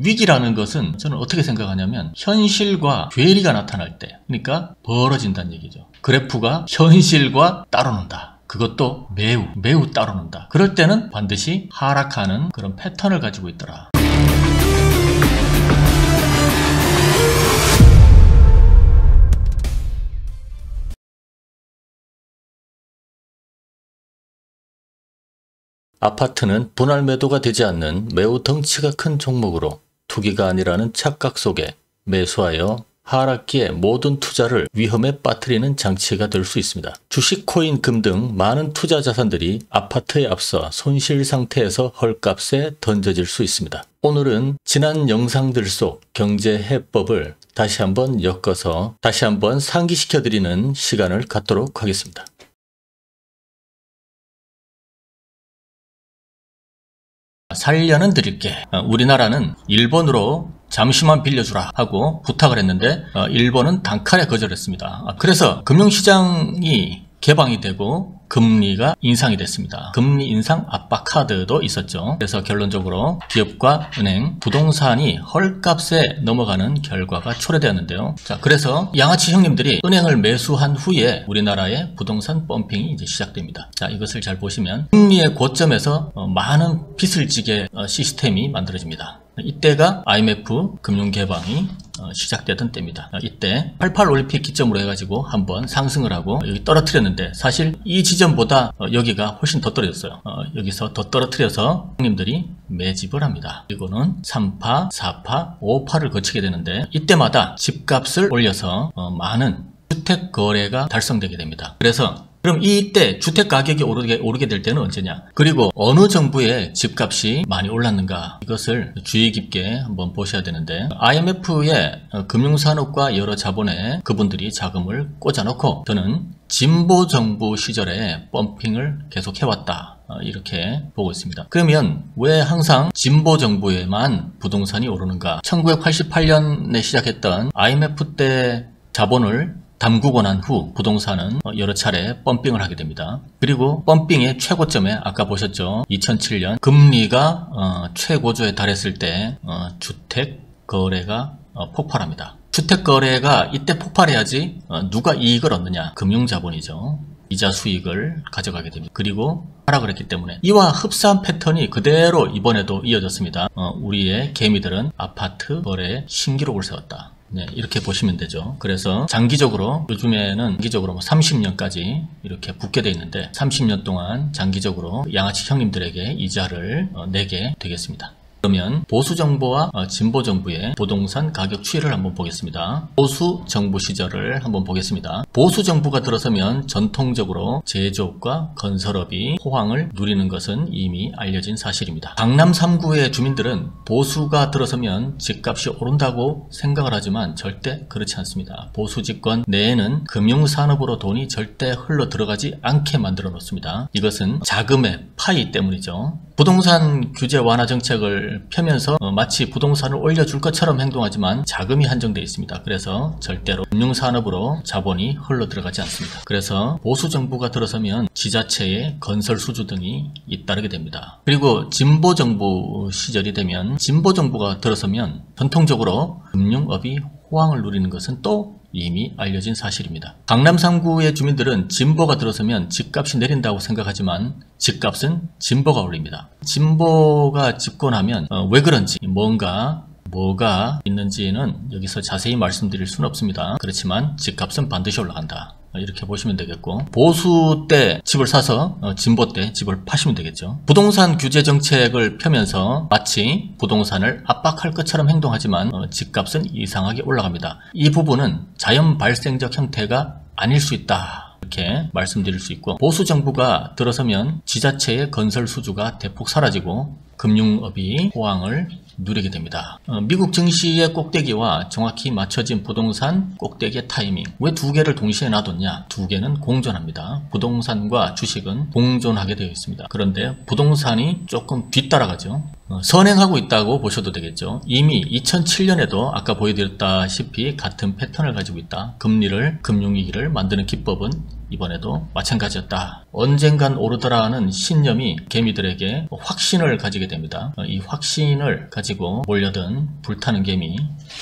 위기라는 것은 저는 어떻게 생각하냐면 현실과 괴리가 나타날 때, 그러니까 벌어진다는 얘기죠. 그래프가 현실과 따라논다. 그것도 매우 따라논다. 그럴 때는 반드시 하락하는 그런 패턴을 가지고 있더라. 아파트는 분할 매도가 되지 않는 매우 덩치가 큰 종목으로 투기가 아니라는 착각 속에 매수하여 하락기에 모든 투자를 위험에 빠뜨리는 장치가 될 수 있습니다. 주식, 코인, 금 등 많은 투자 자산들이 아파트에 앞서 손실 상태에서 헐값에 던져질 수 있습니다. 오늘은 지난 영상들 속 경제 해법을 다시 한번 엮어서 다시 한번 상기시켜드리는 시간을 갖도록 하겠습니다. 살려는 드릴게. 우리나라는 일본으로 잠시만 빌려주라 하고 부탁을 했는데 일본은 단칼에 거절했습니다. 그래서 금융시장이 개방이 되고 금리가 인상이 됐습니다. 금리 인상 압박 카드도 있었죠. 그래서 결론적으로 기업과 은행, 부동산이 헐값에 넘어가는 결과가 초래되었는데요. 자, 그래서 양아치 형님들이 은행을 매수한 후에 우리나라의 부동산 펌핑이 이제 시작됩니다. 자, 이것을 잘 보시면 금리의 고점에서 많은 빚을 지게 시스템이 만들어집니다. 이때가 IMF 금융 개방이 시작되던 때입니다. 이때 88 올림픽 기점으로 해가지고 한번 상승을 하고 여기 떨어뜨렸는데 사실 이 지점보다 여기가 훨씬 더 떨어졌어요. 여기서 더 떨어뜨려서 형님들이 매집을 합니다. 그리고는 3파, 4파, 5파를 거치게 되는데 이때마다 집값을 올려서 많은 주택 거래가 달성되게 됩니다. 그래서 그럼 이때 주택 가격이 오르게 될 때는 언제냐? 그리고 어느 정부의 집값이 많이 올랐는가? 이것을 주의 깊게 한번 보셔야 되는데 IMF의 금융산업과 여러 자본에 그분들이 자금을 꽂아놓고 저는 진보 정부 시절에 펌핑을 계속 해왔다. 이렇게 보고 있습니다. 그러면 왜 항상 진보 정부에만 부동산이 오르는가? 1988년에 시작했던 IMF 때 자본을 담그고 난 후 부동산은 여러 차례 펌핑을 하게 됩니다. 그리고 펌핑의 최고점에 아까 보셨죠? 2007년 금리가 최고조에 달했을 때 주택 거래가 폭발합니다. 주택 거래가 이때 폭발해야지 누가 이익을 얻느냐? 금융자본이죠. 이자 수익을 가져가게 됩니다. 그리고 하락을 했기 때문에 이와 흡사한 패턴이 그대로 이번에도 이어졌습니다. 우리의 개미들은 아파트 거래에 신기록을 세웠다. 네, 이렇게 보시면 되죠. 그래서 장기적으로 요즘에는 장기적으로 30년까지 이렇게 붙게 돼 있는데 30년 동안 장기적으로 양아치 형님들에게 이자를 내게 되겠습니다. 그러면 보수정부와 진보정부의 부동산 가격 추이를 한번 보겠습니다. 보수정부 시절을 한번 보겠습니다. 보수정부가 들어서면 전통적으로 제조업과 건설업이 호황을 누리는 것은 이미 알려진 사실입니다. 강남 3구의 주민들은 보수가 들어서면 집값이 오른다고 생각을 하지만 절대 그렇지 않습니다. 보수 집권 내에는 금융산업으로 돈이 절대 흘러 들어가지 않게 만들어 놓습니다. 이것은 자금의 파이 때문이죠. 부동산 규제 완화 정책을 펴면서 마치 부동산을 올려줄 것처럼 행동하지만 자금이 한정되어 있습니다. 그래서 절대로 금융산업으로 자본이 흘러 들어가지 않습니다. 그래서 보수정부가 들어서면 지자체의 건설 수주 등이 잇따르게 됩니다. 그리고 진보정부 시절이 되면 진보정부가 들어서면 전통적으로 금융업이 호황을 누리는 것은 또 이미 알려진 사실입니다. 강남 3구의 주민들은 진보가 들어서면 집값이 내린다고 생각하지만 집값은 진보가 올립니다. 진보가 집권하면 왜 그런지 뭐가 있는지는 여기서 자세히 말씀드릴 수는 없습니다. 그렇지만 집값은 반드시 올라간다. 이렇게 보시면 되겠고 보수 때 집을 사서 진보 때 집을 파시면 되겠죠. 부동산 규제 정책을 펴면서 마치 부동산을 압박할 것처럼 행동하지만 집값은 이상하게 올라갑니다. 이 부분은 자연 발생적 형태가 아닐 수 있다. 이렇게 말씀드릴 수 있고 보수 정부가 들어서면 지자체의 건설 수주가 대폭 사라지고 금융업이 호황을 누리게 됩니다. 미국 증시의 꼭대기와 정확히 맞춰진 부동산 꼭대기의 타이밍. 왜 두 개를 동시에 놔뒀냐? 두 개는 공존합니다. 부동산과 주식은 공존하게 되어 있습니다. 그런데 부동산이 조금 뒤따라가죠. 선행하고 있다고 보셔도 되겠죠. 이미 2007년에도 아까 보여드렸다시피 같은 패턴을 가지고 있다. 금리를 금융위기를 만드는 기법은 이번에도 마찬가지였다. 언젠간 오르더라는 신념이 개미들에게 확신을 가지게 됩니다. 이 확신을 가지고 몰려든 불타는 개미.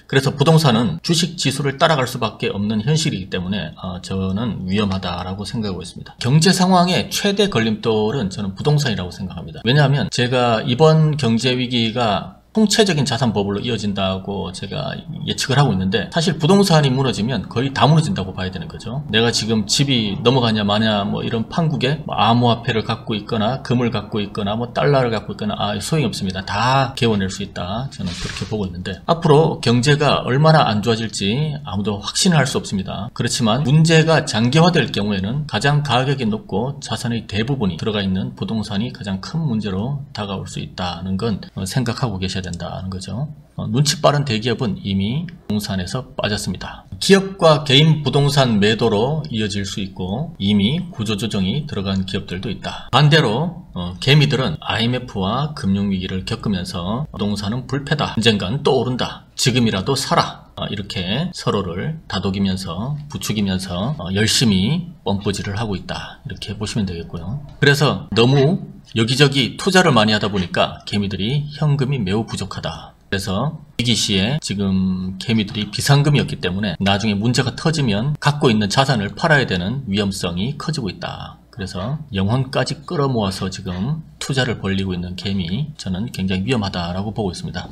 그래서 부동산은 주식 지수를 따라갈 수밖에 없는 현실이기 때문에 저는 위험하다라고 생각하고 있습니다. 경제 상황의 최대 걸림돌은 저는 부동산이라고 생각합니다. 왜냐하면 제가 이번 경제 위기가 통체적인 자산 버블로 이어진다고 제가 예측을 하고 있는데, 사실 부동산이 무너지면 거의 다 무너진다고 봐야 되는 거죠. 내가 지금 집이 넘어가냐 마냐 뭐 이런 판국에 암호화폐를 갖고 있거나 금을 갖고 있거나 뭐 달러를 갖고 있거나 소용이 없습니다. 다 개워낼 수 있다. 저는 그렇게 보고 있는데, 앞으로 경제가 얼마나 안 좋아질지 아무도 확신을 할 수 없습니다. 그렇지만 문제가 장기화될 경우에는 가장 가격이 높고 자산의 대부분이 들어가 있는 부동산이 가장 큰 문제로 다가올 수 있다는 건 생각하고 계셔야 된다는 거죠. 눈치 빠른 대기업은 이미 부동산에서 빠졌습니다. 기업과 개인 부동산 매도로 이어질 수 있고 이미 구조조정이 들어간 기업들도 있다. 반대로 개미들은 IMF와 금융위기를 겪으면서 부동산은 불패다. 언젠간 또 오른다. 지금이라도 사라. 이렇게 서로를 다독이면서 부추기면서 열심히 뻔뿌질을 하고 있다. 이렇게 보시면 되겠고요. 그래서 너무 여기저기 투자를 많이 하다 보니까 개미들이 현금이 매우 부족하다. 그래서 위기시에 지금 개미들이 비상금이었기 때문에 나중에 문제가 터지면 갖고 있는 자산을 팔아야 되는 위험성이 커지고 있다. 그래서 영혼까지 끌어모아서 지금 투자를 벌리고 있는 개미, 저는 굉장히 위험하다라고 보고 있습니다.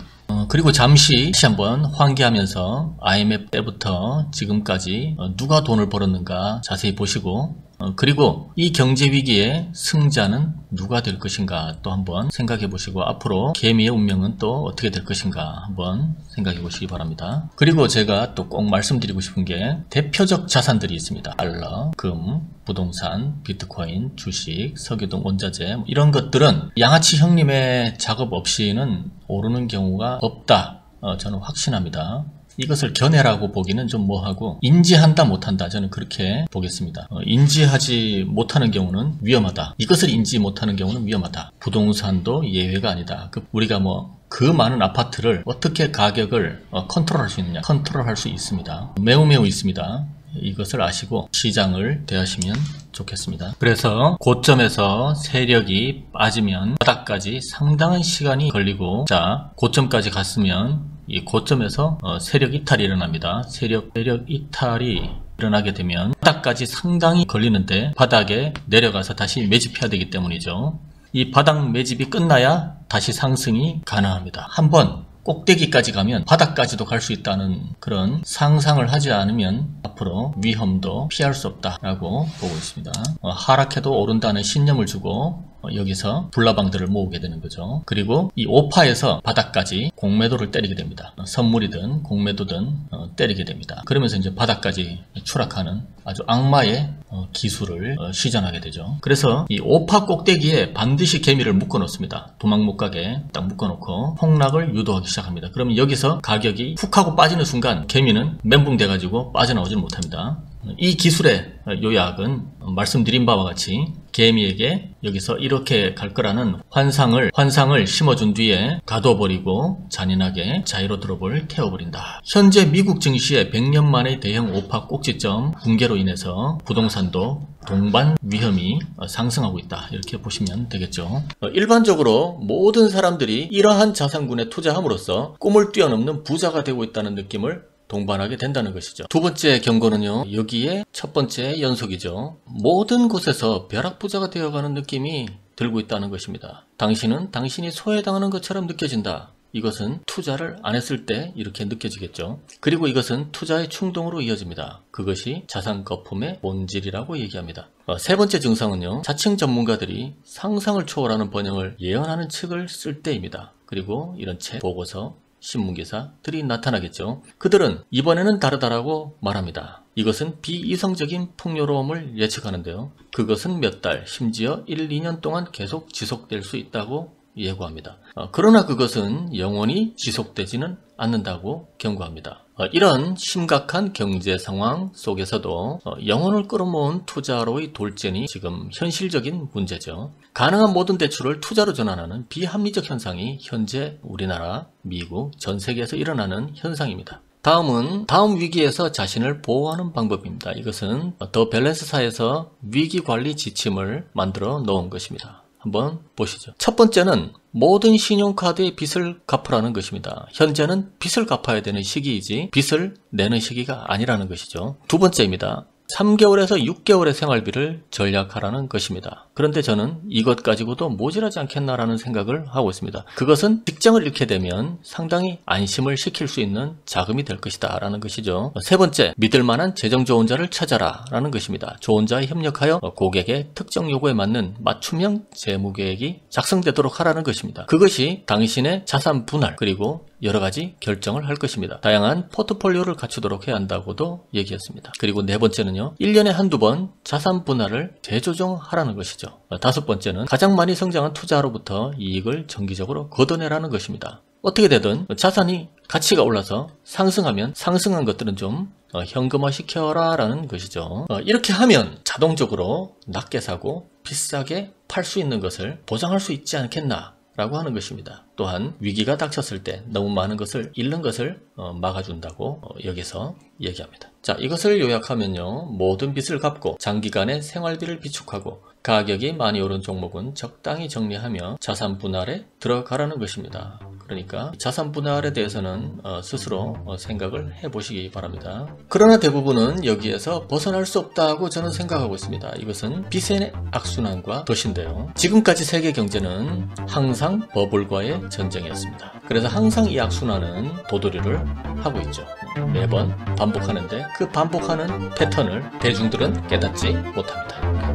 그리고 잠시 한번 환기하면서 IMF 때부터 지금까지 누가 돈을 벌었는가 자세히 보시고, 그리고 이 경제 위기의 승자는 누가 될 것인가 또 한번 생각해 보시고, 앞으로 개미의 운명은 또 어떻게 될 것인가 한번 생각해 보시기 바랍니다. 그리고 제가 또 꼭 말씀드리고 싶은 게, 대표적 자산들이 있습니다. 달러, 금, 부동산, 비트코인, 주식, 석유 등 원자재, 이런 것들은 양아치 형님의 작업 없이는 오르는 경우가 없다. 저는 확신합니다. 이것을 견해라고 보기는 좀 뭐하고, 인지한다 못한다, 저는 그렇게 보겠습니다. 인지하지 못하는 경우는 위험하다. 이것을 인지 못하는 경우는 위험하다. 부동산도 예외가 아니다. 우리가 그 많은 아파트를 어떻게 가격을 컨트롤할 수 있느냐, 컨트롤할 수 있습니다. 매우 있습니다. 이것을 아시고 시장을 대하시면 좋겠습니다. 그래서 고점에서 세력이 빠지면 바닥까지 상당한 시간이 걸리고, 자, 고점까지 갔으면 이 고점에서 세력 이탈이 일어납니다. 세력 이탈이 일어나게 되면 바닥까지 상당히 걸리는데, 바닥에 내려가서 다시 매집해야 되기 때문이죠. 이 바닥 매집이 끝나야 다시 상승이 가능합니다. 한번 꼭대기까지 가면 바닥까지도 갈 수 있다는 그런 상상을 하지 않으면 앞으로 위험도 피할 수 없다라고 보고 있습니다. 하락해도 오른다는 신념을 주고 여기서 불나방들을 모으게 되는 거죠. 그리고 이 오파에서 바닥까지 공매도를 때리게 됩니다. 선물이든 공매도든 때리게 됩니다. 그러면서 이제 바닥까지 추락하는 아주 악마의 기술을 시전하게 되죠. 그래서 이 오파 꼭대기에 반드시 개미를 묶어 놓습니다. 도망 못 가게 딱 묶어 놓고 폭락을 유도하기 시작합니다. 그러면 여기서 가격이 훅 하고 빠지는 순간 개미는 멘붕돼 가지고 빠져나오지는 못합니다. 이 기술의 요약은 말씀드린 바와 같이 개미에게 여기서 이렇게 갈 거라는 환상을 심어준 뒤에 가둬버리고 잔인하게 자이로 드롭을 태워버린다. 현재 미국 증시의 100년 만의 대형 오파 꼭지점 붕괴로 인해서 부동산도 동반 위험이 상승하고 있다. 이렇게 보시면 되겠죠. 일반적으로 모든 사람들이 이러한 자산군에 투자함으로써 꿈을 뛰어넘는 부자가 되고 있다는 느낌을 동반하게 된다는 것이죠. 두 번째 경고는요, 여기에 첫 번째 연속이죠. 모든 곳에서 벼락부자가 되어가는 느낌이 들고 있다는 것입니다. 당신은 당신이 소외당하는 것처럼 느껴진다. 이것은 투자를 안 했을 때 이렇게 느껴지겠죠. 그리고 이것은 투자의 충동으로 이어집니다. 그것이 자산 거품의 본질이라고 얘기합니다. 세 번째 증상은요, 자칭 전문가들이 상상을 초월하는 번영을 예언하는 책을 쓸 때입니다. 그리고 이런 책, 보고서, 신문기사들이 나타나겠죠. 그들은 이번에는 다르다라고 말합니다. 이것은 비이성적인 풍요로움을 예측하는데요. 그것은 몇 달, 심지어 1, 2년 동안 계속 지속될 수 있다고 예고합니다. 그러나 그것은 영원히 지속되지는 않는다고 경고합니다. 이런 심각한 경제 상황 속에서도 영혼을 끌어모은 투자로의 돌진이 지금 현실적인 문제죠. 가능한 모든 대출을 투자로 전환하는 비합리적 현상이 현재 우리나라, 미국, 전 세계에서 일어나는 현상입니다. 다음은 다음 위기에서 자신을 보호하는 방법입니다. 이것은 더 밸런스사에서 위기관리 지침을 만들어 놓은 것입니다. 한번 보시죠. 첫 번째는 모든 신용카드의 빚을 갚으라는 것입니다. 현재는 빚을 갚아야 되는 시기이지 빚을 내는 시기가 아니라는 것이죠. 두 번째입니다. 3개월에서 6개월의 생활비를 절약하라는 것입니다. 그런데 저는 이것 가지고도 모자라지 않겠나라는 생각을 하고 있습니다. 그것은 직장을 잃게 되면 상당히 안심을 시킬 수 있는 자금이 될 것이다 라는 것이죠. 세 번째, 믿을만한 재정조언자를 찾아라 라는 것입니다. 조언자와 협력하여 고객의 특정 요구에 맞는 맞춤형 재무계획이 작성되도록 하라는 것입니다. 그것이 당신의 자산 분할 그리고 여러가지 결정을 할 것입니다. 다양한 포트폴리오를 갖추도록 해야 한다고도 얘기했습니다. 그리고 네 번째는요, 1년에 한두 번 자산 분할을 재조정하라는 것이죠. 다섯 번째는 가장 많이 성장한 투자로부터 이익을 정기적으로 걷어내라는 것입니다. 어떻게 되든 자산이 가치가 올라서 상승하면 상승한 것들은 좀 현금화 시켜라 라는 것이죠. 이렇게 하면 자동적으로 낮게 사고 비싸게 팔 수 있는 것을 보장할 수 있지 않겠나 라고 하는 것입니다. 또한 위기가 닥쳤을 때 너무 많은 것을 잃는 것을 막아준다고 여기서 얘기합니다. 자, 이것을 요약하면요, 모든 빚을 갚고 장기간의 생활비를 비축하고 가격이 많이 오른 종목은 적당히 정리하며 자산 분할에 들어가라는 것입니다. 그러니까 자산 분할에 대해서는 스스로 생각을 해보시기 바랍니다. 그러나 대부분은 여기에서 벗어날 수 없다고 저는 생각하고 있습니다. 이것은 빚의 악순환과 덫인데요. 지금까지 세계 경제는 항상 버블과의 전쟁이었습니다. 그래서 항상 이 악순환은 도돌이를 하고 있죠. 매번 반복하는데 그 반복하는 패턴을 대중들은 깨닫지 못합니다.